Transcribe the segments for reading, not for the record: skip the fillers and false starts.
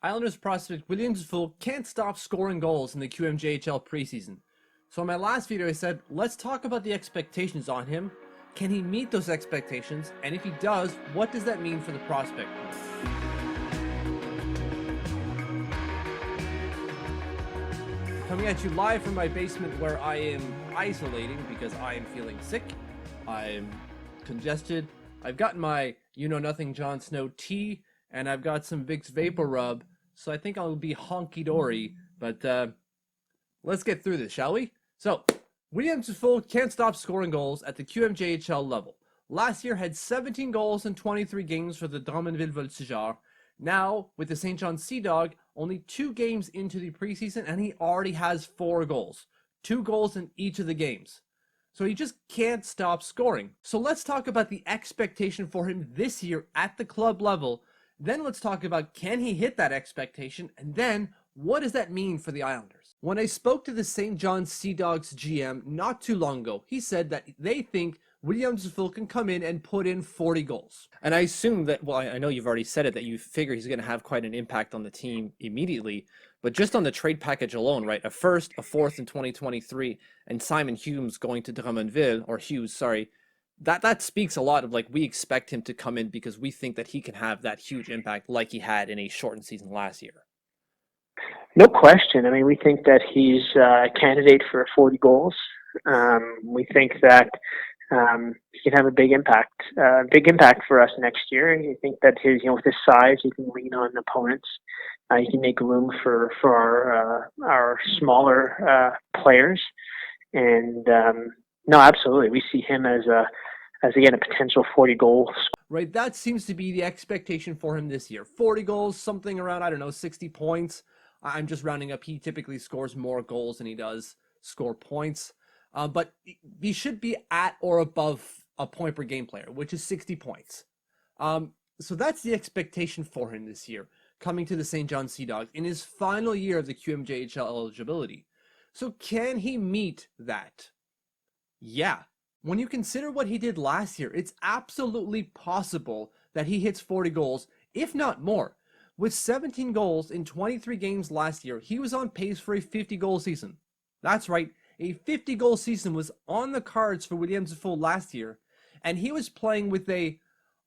Islanders prospect William Dufour can't stop scoring goals in the QMJHL preseason. So in my last video I said, let's talk about the expectations on him. Can he meet those expectations? And if he does, what does that mean for the prospect pool? Coming at you live from my basement where I am isolating because I am feeling sick. I'm congested. I've gotten my you-know-nothing Jon Snow tea, and I've got some Vicks Vapor Rub, so I think I'll be honky-dory, but let's get through this, shall we? So, William Dufour can't stop scoring goals at the QMJHL level. Last year had 17 goals in 23 games for the Drummondville Voltigeurs. Now, with the St. John Sea Dog, only 2 games into the preseason, and he already has 4 goals. 2 goals in each of the games. So he just can't stop scoring. So let's talk about the expectation for him this year at the club level. Then let's talk about, can he hit that expectation? And then, what does that mean for the Islanders? When I spoke to the St. John Sea Dogs GM not too long ago, he said that they think William Dufour can come in and put in 40 goals. And I assume that, well, I know you've already said it, that you figure he's going to have quite an impact on the team immediately. But just on the trade package alone, right? A first, a fourth in 2023, and Simon Hughes going to Drummondville, or Hughes, sorry. That speaks a lot of, like, we expect him to come in because we think that he can have that huge impact like he had in a shortened season last year. No question. I mean, we think that he's a candidate for 40 goals. We think that he can have a big impact for us next year. I think that with his size, he can lean on opponents. He can make room for our smaller players. And no, absolutely, we see him as again a potential 40 goals. Right, that seems to be the expectation for him this year. 40 goals, something around, I don't know, 60 points. I'm just rounding up. He typically scores more goals than he does score points. But he should be at or above a point per game player, which is 60 points. So that's the expectation for him this year, coming to the St. John Sea Dogs in his final year of the QMJHL eligibility. So can he meet that? Yeah. When you consider what he did last year, it's absolutely possible that he hits 40 goals, if not more. With 17 goals in 23 games last year, he was on pace for a 50-goal season. That's right, a 50-goal season was on the cards for William Dufour last year, and he was playing with a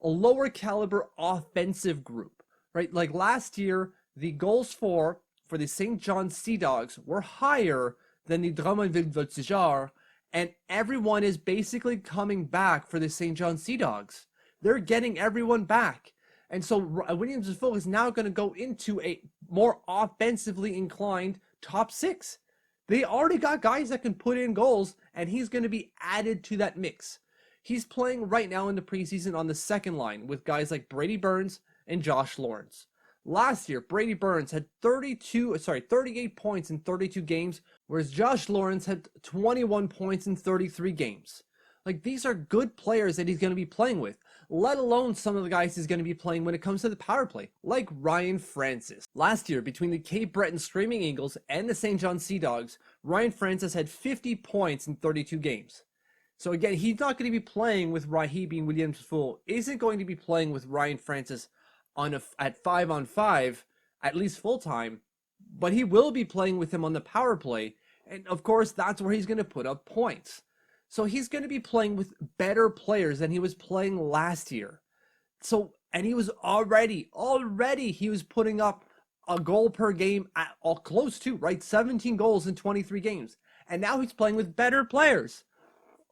lower caliber offensive group, right? Like last year, the goals for the St. John Sea Dogs were higher than the Drummondville Voltigeurs, and everyone is basically coming back for the St. John Sea Dogs. They're getting everyone back. And so William Dufour is now going to go into a more offensively inclined top 6. They already got guys that can put in goals, and he's going to be added to that mix. He's playing right now in the preseason on the second line with guys like Brady Burns and Josh Lawrence. Last year, Brady Burns had 38 points in 32 games, whereas Josh Lawrence had 21 points in 33 games. Like, these are good players that he's going to be playing with, let alone some of the guys he's going to be playing when it comes to the power play, like Ryan Francis. Last year, between the Cape Breton Screaming Eagles and the St. John Sea Dogs, Ryan Francis had 50 points in 32 games. So again, he's not going to be playing with Raheem Williams Dufour, isn't going to be playing with Ryan Francis at 5-on-5, at least full-time, but he will be playing with him on the power play, and of course, that's where he's going to put up points. So he's going to be playing with better players than he was playing last year. So, and he was already he was putting up a goal per game at close to, right? 17 goals in 23 games. And now he's playing with better players.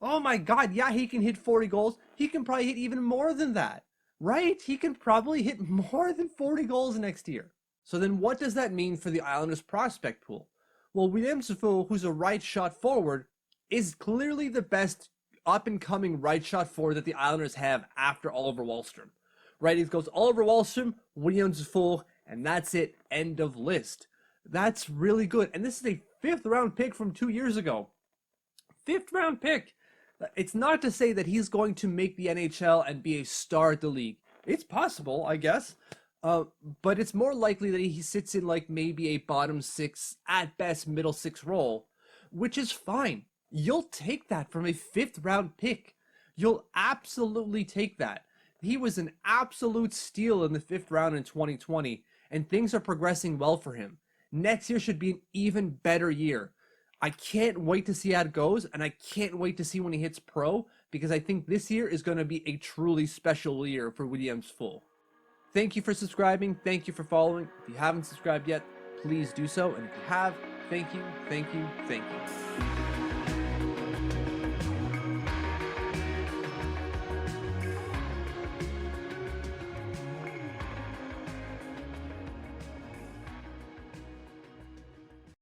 Oh my God, yeah, he can hit 40 goals. He can probably hit even more than that, right? He can probably hit more than 40 goals next year. So then what does that mean for the Islanders prospect pool? Well, William Dufour, who's a right shot forward, is clearly the best up-and-coming right shot forward that the Islanders have after Oliver Wahlstrom. Right, it goes Oliver Wahlstrom, William Dufour, and that's it, end of list. That's really good. And this is a 5th-round pick from 2 years ago. 5th-round pick. It's not to say that he's going to make the NHL and be a star at the league. It's possible, I guess. But it's more likely that he sits in like maybe a bottom 6, at best middle 6 role, which is fine. You'll take that from a 5th-round pick. You'll absolutely take that. He was an absolute steal in the 5th round in 2020, and things are progressing well for him. Next year should be an even better year. I can't wait to see how it goes, and I can't wait to see when he hits pro, because I think this year is going to be a truly special year for William Dufour. Thank you for subscribing. Thank you for following. If you haven't subscribed yet, please do so. And if you have, thank you, thank you, thank you.